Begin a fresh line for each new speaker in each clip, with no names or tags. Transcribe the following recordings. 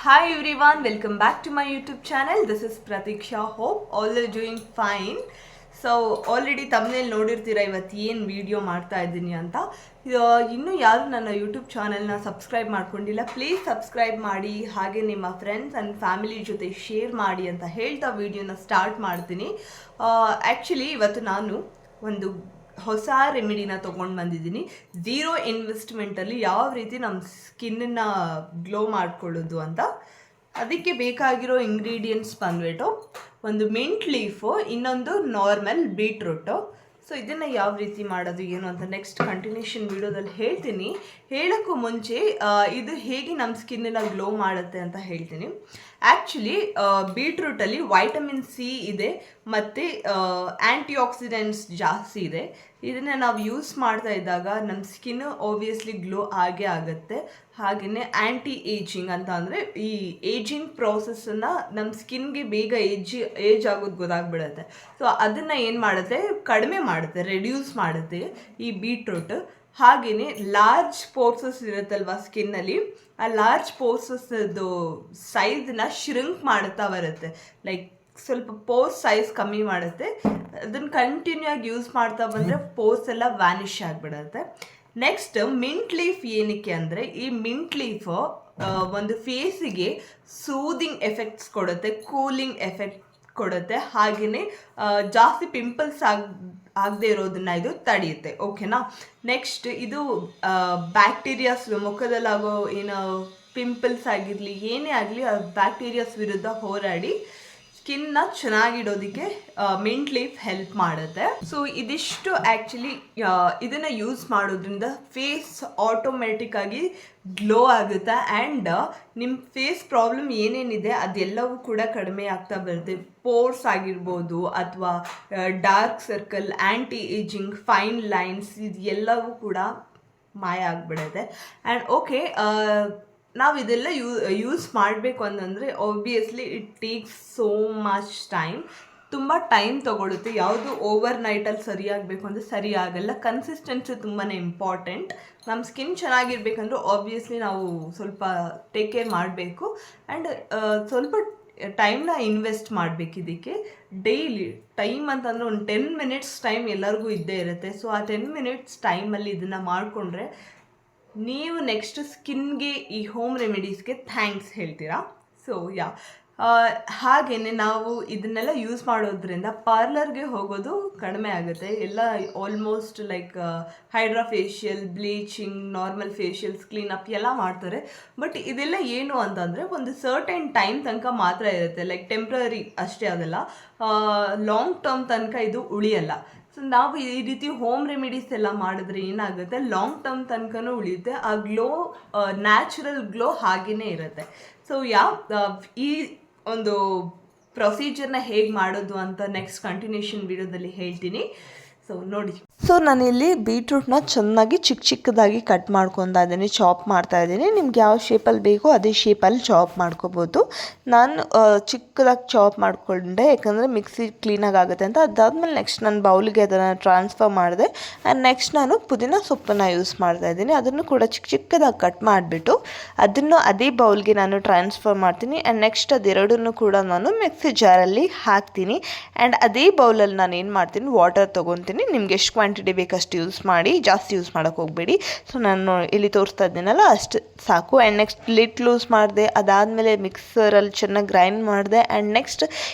Hi everyone, welcome back to my YouTube channel. This is Pratiksha. Hope all are doing fine. So already ತಮ್ಮನೇಲಿ ನೋಡಿರ್ತೀರ ಇವತ್ತು ಏನು video ಮಾಡ್ತಾ ಇದ್ದೀನಿ ಅಂತ. ಇನ್ನೂ ಯಾರು ನನ್ನ ಯೂಟ್ಯೂಬ್ ಚಾನಲ್ನ ಸಬ್ಸ್ಕ್ರೈಬ್ ಮಾಡ್ಕೊಂಡಿಲ್ಲ, ಪ್ಲೀಸ್ ಸಬ್ಸ್ಕ್ರೈಬ್ ಮಾಡಿ, ಹಾಗೆ ನಿಮ್ಮ ಫ್ರೆಂಡ್ಸ್ ಆ್ಯಂಡ್ ಫ್ಯಾಮಿಲಿ ಜೊತೆ ಶೇರ್ ಮಾಡಿ ಅಂತ ಹೇಳ್ತಾ ವಿಡಿಯೋನ ಸ್ಟಾರ್ಟ್ ಮಾಡ್ತೀನಿ. ಆ್ಯಕ್ಚುಲಿ ಇವತ್ತು ನಾನು ಒಂದು ಹೊಸ ರೆಮಿಡಿನ ತೊಗೊಂಡು ಬಂದಿದ್ದೀನಿ. ಝೀರೋ ಇನ್ವೆಸ್ಟ್ಮೆಂಟಲ್ಲಿ ಯಾವ ರೀತಿ ನಮ್ಮ ಸ್ಕಿನ್ನನ್ನು ಗ್ಲೋ ಮಾಡ್ಕೊಳ್ಳೋದು ಅಂತ. ಅದಕ್ಕೆ ಬೇಕಾಗಿರೋ ಇಂಗ್ರೀಡಿಯೆಂಟ್ಸ್ ಬಂದ್ಬಿಟ್ಟು ಒಂದು ಮಿಂಟ್ ಲೀಫು, ಇನ್ನೊಂದು ನಾರ್ಮಲ್ ಬೀಟ್ರೂಟು. ಸೊ ಇದನ್ನು ಯಾವ ರೀತಿ ಮಾಡೋದು ಏನು ಅಂತ ನೆಕ್ಸ್ಟ್ ಕಂಟಿನ್ಯೂಷನ್ ವಿಡಿಯೋದಲ್ಲಿ ಹೇಳ್ತೀನಿ. ಹೇಳೋಕ್ಕೂ ಮುಂಚೆ ಇದು ಹೇಗೆ ನಮ್ಮ ಸ್ಕಿನ್ನನ್ನು ಗ್ಲೋ ಮಾಡುತ್ತೆ ಅಂತ ಹೇಳ್ತೀನಿ. ಆ್ಯಕ್ಚುಲಿ ಬೀಟ್ರೂಟಲ್ಲಿ ವೈಟಮಿನ್ ಸಿ ಇದೆ ಮತ್ತು ಆ್ಯಂಟಿ ಆಕ್ಸಿಡೆಂಟ್ಸ್ ಜಾಸ್ತಿ ಇದೆ. ಇದನ್ನು ನಾವು ಯೂಸ್ ಮಾಡ್ತಾ ಇದ್ದಾಗ ನಮ್ಮ ಸ್ಕಿನ್ನು ಆಬ್ವಿಯಸ್ಲಿ ಗ್ಲೋ ಆಗೇ ಆಗುತ್ತೆ. ಹಾಗೆಯೇ ಆ್ಯಂಟಿ ಏಜಿಂಗ್ ಅಂತ ಅಂದರೆ ಈ ಏಜಿಂಗ್ ಪ್ರೋಸೆಸ್ಸನ್ನು ನಮ್ಮ ಸ್ಕಿನ್ಗೆ ಬೇಗ ಏಜ್ ಆಗೋದು ಗೊತ್ತಾಗ್ಬಿಡುತ್ತೆ. ಸೊ ಅದನ್ನು ಏನು ಮಾಡುತ್ತೆ, ಕಡಿಮೆ ಮಾಡುತ್ತೆ, ರೆಡ್ಯೂಸ್ ಮಾಡುತ್ತೆ ಈ ಬೀಟ್ರೂಟ್. ಹಾಗೆಯೇ ಲಾರ್ಜ್ ಪೋರ್ಸಸ್ ಇರುತ್ತಲ್ವ ಸ್ಕಿನ್ನಲ್ಲಿ, ಆ ಲಾರ್ಜ್ ಪೋರ್ಸಸ್ದು ಸೈಜನ್ನ ಶ್ರಿಂಕ್ ಮಾಡುತ್ತಾ ಬರುತ್ತೆ. ಲೈಕ್ ಸ್ವಲ್ಪ ಪೋರ್ಸ್ ಸೈಜ್ ಕಮ್ಮಿ ಮಾಡುತ್ತೆ. ಅದನ್ನು ಕಂಟಿನ್ಯೂ ಆಗಿ ಯೂಸ್ ಮಾಡ್ತಾ ಬಂದರೆ ಪೋರ್ಸ್ ಎಲ್ಲ ವ್ಯಾನಿಷ್ ಆಗಿಬಿಡುತ್ತೆ. ನೆಕ್ಸ್ಟ್ ಮಿಂಟ್ ಲೀಫ್ ಏನಕ್ಕೆ ಅಂದರೆ, ಈ ಮಿಂಟ್ ಲೀಫು ಒಂದು ಫೇಸಿಗೆ ಸೂದಿಂಗ್ ಎಫೆಕ್ಟ್ಸ್ ಕೊಡುತ್ತೆ, ಕೂಲಿಂಗ್ ಎಫೆಕ್ಟ್ ಕೊಡುತ್ತೆ. ಹಾಗೆಯೇ ಜಾಸ್ತಿ ಪಿಂಪಲ್ಸ್ ಆಗದೆ ಇರೋದನ್ನ ಇದು ತಡೆಯುತ್ತೆ. ಓಕೆನಾ. ನೆಕ್ಸ್ಟ್ ಇದು ಬ್ಯಾಕ್ಟೀರಿಯಾಸ್, ಮುಖದಲ್ಲಾಗೋ ಏನು ಪಿಂಪಲ್ಸ್ ಆಗಿರಲಿ ಏನೇ ಆಗಲಿ ಆ ಬ್ಯಾಕ್ಟೀರಿಯಾಸ್ ವಿರುದ್ಧ ಹೋರಾಡಿ ಸ್ಕಿನ್ನ ಚೆನ್ನಾಗಿಡೋದಕ್ಕೆ ಮಿಂಟ್ ಲೀಫ್ ಹೆಲ್ಪ್ ಮಾಡುತ್ತೆ. ಸೊ ಇದಿಷ್ಟು ಆ್ಯಕ್ಚುಲಿ ಇದನ್ನು ಯೂಸ್ ಮಾಡೋದ್ರಿಂದ ಫೇಸ್ ಆಟೋಮೆಟಿಕ್ಕಾಗಿ ಗ್ಲೋ ಆಗುತ್ತೆ. ಆ್ಯಂಡ್ ನಿಮ್ಮ ಫೇಸ್ ಪ್ರಾಬ್ಲಮ್ ಏನೇನಿದೆ ಅದೆಲ್ಲವೂ ಕೂಡ ಕಡಿಮೆ ಆಗ್ತಾ ಬರುತ್ತೆ. ಪೋರ್ಸ್ ಆಗಿರ್ಬೋದು ಅಥವಾ ಡಾರ್ಕ್ ಸರ್ಕಲ್, ಆ್ಯಂಟಿ ಏಜಿಂಗ್, ಫೈನ್ ಲೈನ್ಸ್, ಇದೆಲ್ಲವೂ ಕೂಡ ಮಾಯ ಆಗಿಬಿಡುತ್ತೆ. ಆ್ಯಂಡ್ ಓಕೆ, ನಾವು ಇದೆಲ್ಲ ಯೂಸ್ ಮಾಡಬೇಕು ಅಂತಂದರೆ obviously it takes so much time. ತುಂಬ ಟೈಮ್ ತೊಗೊಳುತ್ತೆ. ಯಾವುದು ಓವರ್ ನೈಟಲ್ಲಿ ಸರಿಯಾಗಬೇಕು ಅಂದರೆ ಸರಿ ಆಗಲ್ಲ. ಕನ್ಸಿಸ್ಟೆನ್ಸಿ ತುಂಬಾ ಇಂಪಾರ್ಟೆಂಟ್. ನಮ್ಮ ಸ್ಕಿನ್ ಚೆನ್ನಾಗಿರ್ಬೇಕಂದ್ರೂ ಆಬ್ವಿಯಸ್ಲಿ ನಾವು ಸ್ವಲ್ಪ ಟೇಕ್ ಕೇರ್ ಮಾಡಬೇಕು. ಆ್ಯಂಡ್ ಸ್ವಲ್ಪ ಟೈಮ್ನ ಇನ್ವೆಸ್ಟ್ ಮಾಡಬೇಕು ಇದಕ್ಕೆ. ಡೈಲಿ ಟೈಮ್ ಅಂತಂದರೆ ಒಂದು 10 ಮಿನಿಟ್ಸ್ ಟೈಮ್ ಎಲ್ಲರಿಗೂ ಇದ್ದೇ ಇರುತ್ತೆ. ಸೊ ಆ 10 ಮಿನಿಟ್ಸ್ ಟೈಮಲ್ಲಿ ಇದನ್ನು ಮಾಡಿಕೊಂಡ್ರೆ ನೀವು ನೆಕ್ಸ್ಟ್ ಸ್ಕಿನ್ಗೆ ಈ ಹೋಮ್ ರೆಮಿಡೀಸ್ಗೆ ಥ್ಯಾಂಕ್ಸ್ ಹೇಳ್ತೀರಾ. ಸೊ ಹಾಗೆಯೇ ನಾವು ಇದನ್ನೆಲ್ಲ ಯೂಸ್ ಮಾಡೋದ್ರಿಂದ ಪಾರ್ಲರ್ಗೆ ಹೋಗೋದು ಕಡಿಮೆ ಆಗುತ್ತೆ. ಎಲ್ಲ almost like hydra facial, bleaching, normal facials, cleanup ಎಲ್ಲ ಮಾಡ್ತಾರೆ. ಬಟ್ ಇದೆಲ್ಲ ಏನು ಅಂತಂದರೆ ಒಂದು ಸರ್ಟೆನ್ ಟೈಮ್ ತನಕ ಮಾತ್ರ ಇರುತ್ತೆ. ಲೈಕ್ ಟೆಂಪ್ರರಿ ಅಷ್ಟೇ, ಅದೆಲ್ಲ ಲಾಂಗ್ ಟರ್ಮ್ ತನಕ ಇದು ಉಳಿಯಲ್ಲ. ಸೊ ನಾವು ಈ ರೀತಿ ಹೋಮ್ ರೆಮಿಡೀಸ್ ಎಲ್ಲ ಮಾಡಿದ್ರೆ ಏನಾಗುತ್ತೆ, ಲಾಂಗ್ ಟರ್ಮ್ ತನಕನೂ ಉಳಿಯುತ್ತೆ. ಆ ಗ್ಲೋ, ನ್ಯಾಚುರಲ್ ಗ್ಲೋ ಹಾಗೇ ಇರುತ್ತೆ. ಸೊ ಈ ಒಂದು ಪ್ರೊಸೀಜರ್ನ ಹೇಗೆ ಮಾಡೋದು ಅಂತ ನೆಕ್ಸ್ಟ್ ಕಂಟಿನ್ಯೂಷನ್ ವಿಡಿಯೋದಲ್ಲಿ ಹೇಳ್ತೀನಿ. ಸೊ ನೋಡಿ. ಸೊ ನಾನಿಲ್ಲಿ ಬೀಟ್ರೂಟ್ನ ಚೆನ್ನಾಗಿ ಚಿಕ್ಕದಾಗಿ ಕಟ್ ಮಾಡ್ಕೊತಾ ಇದ್ದೀನಿ, ಚಾಪ್ ಮಾಡ್ತಾ ಇದ್ದೀನಿ. ನಿಮ್ಗೆ ಯಾವ ಶೇಪಲ್ಲಿ ಬೇಕೋ ಅದೇ ಶೇಪಲ್ಲಿ ಚಾಪ್ ಮಾಡ್ಕೋಬೋದು. ನಾನು ಚಿಕ್ಕದಾಗಿ ಚಾಪ್ ಮಾಡಿಕೊಂಡೆ, ಯಾಕಂದರೆ ಮಿಕ್ಸಿ ಕ್ಲೀನಾಗಿ ಆಗುತ್ತೆ ಅಂತ. ಅದಾದಮೇಲೆ ನೆಕ್ಸ್ಟ್ ನಾನು ಬೌಲಿಗೆ ಅದನ್ನು ಟ್ರಾನ್ಸ್ಫರ್ ಮಾಡಿದೆ. ಆ್ಯಂಡ್ ನೆಕ್ಸ್ಟ್ ನಾನು ಪುದೀನ ಸೊಪ್ಪನ್ನು ಯೂಸ್ ಮಾಡ್ತಾ ಇದ್ದೀನಿ. ಅದನ್ನು ಕೂಡ ಚಿಕ್ಕದಾಗಿ ಕಟ್ ಮಾಡಿಬಿಟ್ಟು ಅದನ್ನು ಅದೇ ಬೌಲ್ಗೆ ನಾನು ಟ್ರಾನ್ಸ್ಫರ್ ಮಾಡ್ತೀನಿ. ಆ್ಯಂಡ್ ನೆಕ್ಸ್ಟ್ ಅದೆರಡನ್ನೂ ಕೂಡ ನಾನು ಮಿಕ್ಸಿ ಜಾರಲ್ಲಿ ಹಾಕ್ತೀನಿ. ಆ್ಯಂಡ್ ಅದೇ ಬೌಲಲ್ಲಿ ನಾನು ಏನು ಮಾಡ್ತೀನಿ, ವಾಟರ್ ತೊಗೊತೀನಿ. ನಿಮ್ಗೆ ಎಷ್ಟು ಕ್ವಾಂಟಿಟಿ ಬೇಕಷ್ಟು ಯೂಸ್ ಮಾಡಿ, ಜಾಸ್ತಿ ಯೂಸ್ ಮಾಡೋಕ್ಕೆ ಹೋಗಬೇಡಿ. ಸೊ ನಾನು ಇಲ್ಲಿ ತೋರಿಸ್ತಾ ಇದ್ದೀನಲ್ಲ ಅಷ್ಟು ಸಾಕು. ಆ್ಯಂಡ್ ನೆಕ್ಸ್ಟ್ ಲಿಡ್ ಲೂಸ್ ಮಾಡಿದೆ. ಅದಾದಮೇಲೆ ಮಿಕ್ಸರಲ್ಲಿ ಚೆನ್ನಾಗಿ ಗ್ರೈಂಡ್ ಮಾಡಿದೆ. ಆ್ಯಂಡ್ ನೆಕ್ಸ್ಟ್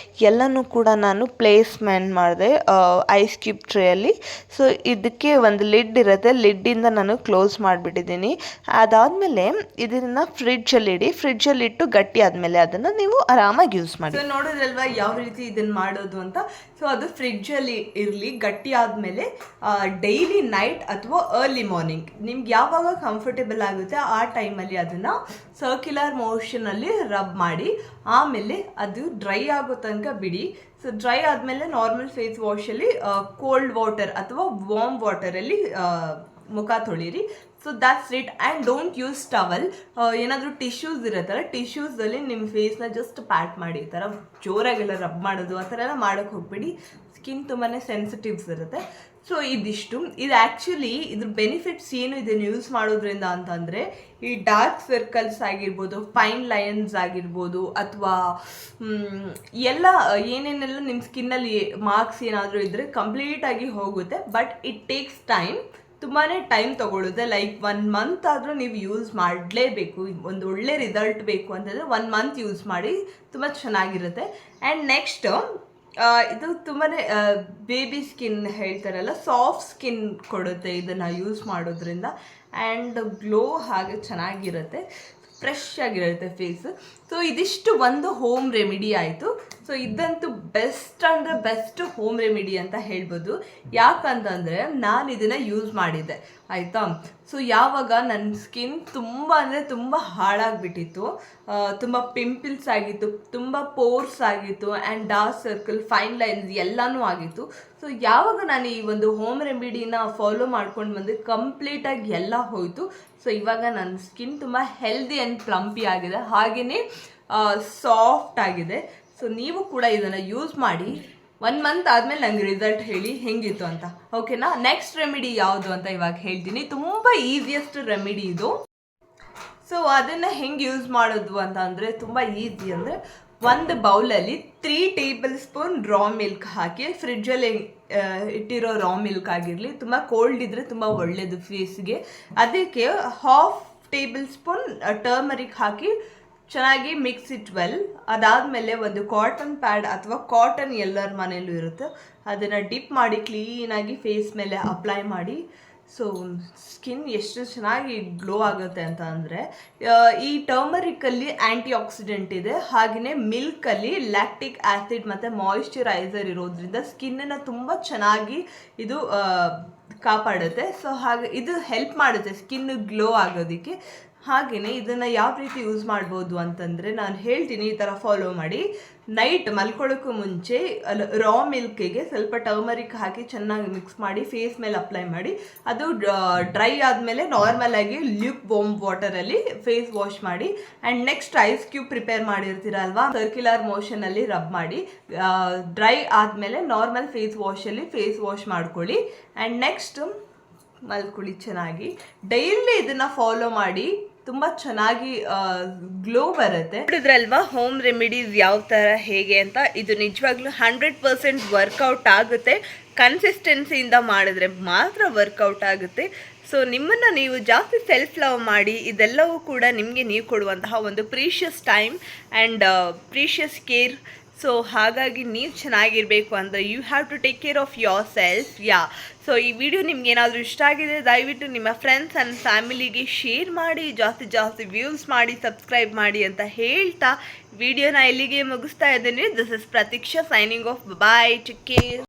ಎಲ್ಲನೂ ಕೂಡ ನಾನು ಪ್ಲೇಸ್ಮೆಂಟ್ ಮಾಡಿದೆ ಐಸ್ ಕ್ಯೂಬ್ ಟ್ರೇಯಲ್ಲಿ. ಸೊ ಇದಕ್ಕೆ ಒಂದು ಲಿಡ್ ಇರುತ್ತೆ, ಲಿಡ್ಡಿಂದ ನಾನು ಕ್ಲೋಸ್ ಮಾಡಿಬಿಟ್ಟಿದ್ದೀನಿ. ಅದಾದಮೇಲೆ ಇದನ್ನು ಫ್ರಿಡ್ಜಲ್ಲಿ ಇಟ್ಟು ಗಟ್ಟಿ ಆದಮೇಲೆ ಅದನ್ನು ನೀವು ಆರಾಮಾಗಿ ಯೂಸ್ ಮಾಡಿ. ಸೊ ನೋಡೋದಲ್ವಾ ಯಾವ ರೀತಿ ಇದನ್ನು ಮಾಡೋದು ಅಂತ. ಸೊ ಅದು ಫ್ರಿಡ್ಜಲ್ಲಿ ಇರಲಿ, ಗಟ್ಟಿ ಆದಮೇಲೆ ಡೈಲಿ ನೈಟ್ ಅಥವಾ ಅರ್ಲಿ ಮಾರ್ನಿಂಗ್ ನಿಮ್ಗೆ ಯಾವಾಗ ಕಂಫರ್ಟೇಬಲ್ ಆಗುತ್ತೆ ಆ ಟೈಮಲ್ಲಿ ಅದನ್ನು ಸರ್ಕ್ಯುಲರ್ ಮೋಷನಲ್ಲಿ ರಬ್ ಮಾಡಿ, ಆಮೇಲೆ ಅದು ಡ್ರೈ ಆಗೋ ತನಕ ಬಿಡಿ. ಸೊ ಡ್ರೈ ಆದಮೇಲೆ ನಾರ್ಮಲ್ ಫೇಸ್ ವಾಶಲ್ಲಿ ಕೋಲ್ಡ್ ವಾಟರ್ ಅಥವಾ ವಾರ್ಮ್ ವಾಟರಲ್ಲಿ ಮುಖ ತೊಳೀರಿ. So that's it. And don't use towel. ಏನಾದರೂ ಟಿಶ್ಯೂಸ್ ಇರುತ್ತಲ್ಲ, ಟಿಶ್ಯೂಸಲ್ಲಿ ನಿಮ್ಮ ಫೇಸ್ನ ಜಸ್ಟ್ ಪ್ಯಾಟ್ ಮಾಡಿ, ಈ ಥರ ಜೋರಾಗೆಲ್ಲ ರಬ್ ಮಾಡೋದು ಆ ಥರ ಎಲ್ಲ ಮಾಡೋಕ್ಕೆ ಹೋಗ್ಬೇಡಿ. ಸ್ಕಿನ್ ತುಂಬಾ ಸೆನ್ಸಿಟಿವ್ಸ್ ಇರುತ್ತೆ. ಸೊ ಇದಿಷ್ಟು. ಇದು ಆ್ಯಕ್ಚುಲಿ ಇದ್ರ ಬೆನಿಫಿಟ್ಸ್ ಏನು ಇದನ್ನು ಯೂಸ್ ಮಾಡೋದ್ರಿಂದ ಅಂತಂದರೆ, ಈ ಡಾರ್ಕ್ ಸರ್ಕಲ್ಸ್ ಆಗಿರ್ಬೋದು, ಫೈನ್ ಲೈನ್ಸ್ ಆಗಿರ್ಬೋದು, ಅಥವಾ ಎಲ್ಲ ಏನೇನೆಲ್ಲ ನಿಮ್ಮ ಸ್ಕಿನ್ನಲ್ಲಿ ಮಾರ್ಕ್ಸ್ ಏನಾದರೂ ಇದ್ದರೆ ಕಂಪ್ಲೀಟಾಗಿ ಹೋಗುತ್ತೆ. ಬಟ್ ಇಟ್ ಟೇಕ್ಸ್ ಟೈಮ್, ತುಂಬಾ ಟೈಮ್ ತೊಗೊಳುತ್ತೆ. ಲೈಕ್ 1 ಮಂತ್ ಆದರೂ ನೀವು ಯೂಸ್ ಮಾಡಲೇಬೇಕು. ಒಂದು ಒಳ್ಳೆ ರಿಸಲ್ಟ್ ಬೇಕು ಅಂತಂದರೆ 1 ಮಂತ್ ಯೂಸ್ ಮಾಡಿ, ತುಂಬ ಚೆನ್ನಾಗಿರುತ್ತೆ. ಆ್ಯಂಡ್ ನೆಕ್ಸ್ಟ್ ಇದು ತುಂಬಾ ಬೇಬಿ ಸ್ಕಿನ್ ಹೇಳ್ತಾರಲ್ಲ, ಸಾಫ್ಟ್ ಸ್ಕಿನ್ ಕೊಡುತ್ತೆ ಇದನ್ನು ಯೂಸ್ ಮಾಡೋದ್ರಿಂದ. ಆ್ಯಂಡ್ ಗ್ಲೋ ಹಾಗೆ ಚೆನ್ನಾಗಿರುತ್ತೆ, ಫ್ರೆಶ್ ಆಗಿರುತ್ತೆ ಫೇಸ್. ಸೊ ಇದಿಷ್ಟು ಒಂದು ಹೋಮ್ ರೆಮಿಡಿ ಆಯಿತು. ಸೊ ಇದಂತೂ ಬೆಸ್ಟ್ ಅಂದರೆ ಬೆಸ್ಟ್ ಹೋಮ್ ರೆಮಿಡಿ ಅಂತ ಹೇಳ್ಬೋದು. ಯಾಕಂತಂದರೆ ನಾನು ಇದನ್ನು ಯೂಸ್ ಮಾಡಿದ್ದೆ ಆಯಿತಾ. ಸೊ ಯಾವಾಗ ನನ್ನ ಸ್ಕಿನ್ ತುಂಬ ಅಂದರೆ ತುಂಬ ಹಾಳಾಗಿಬಿಟ್ಟಿತ್ತು, ತುಂಬ ಪಿಂಪಲ್ಸ್ ಆಗಿತ್ತು, ತುಂಬ ಪೋರ್ಸ್ ಆಗಿತ್ತು, and dark circle, fine lines ಎಲ್ಲನೂ ಆಗಿತ್ತು. ಸೊ ಯಾವಾಗ ನಾನು ಈ ಒಂದು ಹೋಮ್ ರೆಮಿಡಿನ ಫಾಲೋ ಮಾಡ್ಕೊಂಡು ಬಂದು ಕಂಪ್ಲೀಟಾಗಿ ಎಲ್ಲ ಹೋಯಿತು. ಸೊ ಇವಾಗ ನನ್ನ ಸ್ಕಿನ್ ತುಂಬ ಹೆಲ್ದಿ ಆ್ಯಂಡ್ ಪ್ಲಂಪಿ ಆಗಿದೆ, ಹಾಗೆಯೇ ಸಾಫ್ಟ್ ಆಗಿದೆ. ಸೊ ನೀವು ಕೂಡ ಇದನ್ನು ಯೂಸ್ ಮಾಡಿ 1 ಮಂತ್ ಆದಮೇಲೆ ನನಗೆ ರಿಸಲ್ಟ್ ಹೇಳಿ ಹೆಂಗಿತ್ತು ಅಂತ, ಓಕೆನಾ. ನೆಕ್ಸ್ಟ್ ರೆಮಿಡಿ ಯಾವುದು ಅಂತ ಇವಾಗ ಹೇಳ್ತೀನಿ. ತುಂಬ ಈಸಿಯೆಸ್ಟ್ ರೆಮಿಡಿ ಇದು. ಸೊ ಅದನ್ನು ಹೆಂಗೆ ಯೂಸ್ ಮಾಡೋದು ಅಂತ ಅಂದರೆ ತುಂಬ ಈಸಿ. ಅಂದರೆ ಒಂದು ಬೌಲಲ್ಲಿ 3 ಟೇಬಲ್ ಸ್ಪೂನ್ ರಾ ಮಿಲ್ಕ್ ಹಾಕಿ, ಫ್ರಿಡ್ಜಲ್ಲಿ ಇಟ್ಟಿರೋ ರಾ ಮಿಲ್ಕ್ ಆಗಿರಲಿ, ತುಂಬ ಕೋಲ್ಡ್ ಇದ್ದರೆ ತುಂಬ ಒಳ್ಳೆಯದು ಫೇಸ್ಗೆ. ಅದಕ್ಕೆ 1/2 ಟೇಬಲ್ ಸ್ಪೂನ್ ಟರ್ಮರಿಕ್ ಹಾಕಿ ಚೆನ್ನಾಗಿ ಮಿಕ್ಸ್ ಇಟ್ ವೆಲ್. ಅದಾದಮೇಲೆ ಒಂದು ಕಾಟನ್ ಪ್ಯಾಡ್ ಅಥವಾ ಕಾಟನ್ ಎಲ್ಲರ ಮನೇಲೂ ಇರುತ್ತೆ, ಅದನ್ನು ಡಿಪ್ ಮಾಡಿ ಕ್ಲೀನಾಗಿ ಫೇಸ್ ಮೇಲೆ ಅಪ್ಲೈ ಮಾಡಿ. ಸೊ ಸ್ಕಿನ್ ಎಷ್ಟು ಚೆನ್ನಾಗಿ ಗ್ಲೋ ಆಗುತ್ತೆ ಅಂತ ಅಂದರೆ, ಈ ಟರ್ಮರಿಕಲ್ಲಿ ಆ್ಯಂಟಿ ಆಕ್ಸಿಡೆಂಟ್ ಇದೆ, ಹಾಗೆಯೇ ಮಿಲ್ಕಲ್ಲಿ ಲ್ಯಾಕ್ಟಿಕ್ ಆ್ಯಸಿಡ್ ಮತ್ತು ಮಾಯಿಶ್ಚರೈಸರ್ ಇರೋದ್ರಿಂದ ಸ್ಕಿನ್ನನ್ನು ತುಂಬ ಚೆನ್ನಾಗಿ ಇದು ಕಾಪಾಡುತ್ತೆ. ಸೊ ಹಾಗೆ ಇದು ಹೆಲ್ಪ್ ಮಾಡುತ್ತೆ ಸ್ಕಿನ್ ಗ್ಲೋ ಆಗೋದಕ್ಕೆ. ಹಾಗೆಯೇ ಇದನ್ನು ಯಾವ ರೀತಿ ಯೂಸ್ ಮಾಡ್ಬೋದು ಅಂತಂದರೆ ನಾನು ಹೇಳ್ತೀನಿ, ಈ ಥರ ಫಾಲೋ ಮಾಡಿ. ನೈಟ್ ಮಲ್ಕೊಳ್ಳೋಕ್ಕೂ ಮುಂಚೆ ರಾ ಮಿಲ್ಕಿಗೆ ಸ್ವಲ್ಪ ಟರ್ಮರಿಕ್ ಹಾಕಿ ಚೆನ್ನಾಗಿ ಮಿಕ್ಸ್ ಮಾಡಿ ಫೇಸ್ ಮೇಲೆ ಅಪ್ಲೈ ಮಾಡಿ. ಅದು ಡ್ರೈ ಆದಮೇಲೆ ನಾರ್ಮಲಾಗಿ ಲ್ಯೂಕ್ ವಾರ್ಮ್ ವಾಟರಲ್ಲಿ ಫೇಸ್ ವಾಶ್ ಮಾಡಿ. And next ice cube prepare ಮಾಡಿರ್ತೀರಲ್ವಾ, ಸರ್ಕ್ಯುಲರ್ ಮೋಷನಲ್ಲಿ ರಬ್ ಮಾಡಿ. ಡ್ರೈ ಆದಮೇಲೆ ನಾರ್ಮಲ್ ಫೇಸ್ ವಾಶಲ್ಲಿ ಫೇಸ್ ವಾಶ್ ಮಾಡ್ಕೊಳ್ಳಿ. ಆ್ಯಂಡ್ ನೆಕ್ಸ್ಟ್ ಮಲ್ಕೊಳ್ಳಿ ಚೆನ್ನಾಗಿ. ಡೈಲಿ ಇದನ್ನು ಫಾಲೋ ಮಾಡಿ, ತುಂಬ ಚೆನ್ನಾಗಿ ಗ್ಲೋ ಬರುತ್ತೆ. ನೋಡಿದ್ರಲ್ವಾ ಹೋಮ್ ರೆಮಿಡೀಸ್ ಯಾವ ಥರ ಹೇಗೆ ಅಂತ. ಇದು ನಿಜವಾಗ್ಲೂ 100% ವರ್ಕೌಟ್ ಆಗುತ್ತೆ. ಕನ್ಸಿಸ್ಟೆನ್ಸಿಯಿಂದ ಮಾಡಿದ್ರೆ ಮಾತ್ರ ವರ್ಕೌಟ್ ಆಗುತ್ತೆ. ಸೊ ನಿಮ್ಮನ್ನು ನೀವು ಜಾಸ್ತಿ ಸೆಲ್ಫ್ ಲವ್ ಮಾಡಿ, ಇದೆಲ್ಲವೂ ಕೂಡ ನಿಮಗೆ ನೀವು ಕೊಡುವಂತಹ ಒಂದು precious time and precious care. So ಹಾಗಾಗಿ ನೀವು ಚೆನ್ನಾಗಿರಬೇಕು ಅಂದರೆ you have to take care of your self. So ಈ ವಿಡಿಯೋ ನಿಮ್ಗೆ ಏನಾದರೂ ಇಷ್ಟ ಆಗಿದೆ ದಯವಿಟ್ಟು ನಿಮ್ಮ ಫ್ರೆಂಡ್ಸ್ ಆ್ಯಂಡ್ ಫ್ಯಾಮಿಲಿಗೆ ಶೇರ್ ಮಾಡಿ, ಜಾಸ್ತಿ ವ್ಯೂಸ್ ಮಾಡಿ, ಸಬ್ಸ್ಕ್ರೈಬ್ ಮಾಡಿ ಅಂತ ಹೇಳ್ತಾ ವಿಡಿಯೋನ ಇಲ್ಲಿಗೆ ಮುಗಿಸ್ತಾ ಇದ್ದೀನಿ. This is Pratiksha signing off. Bye, take care.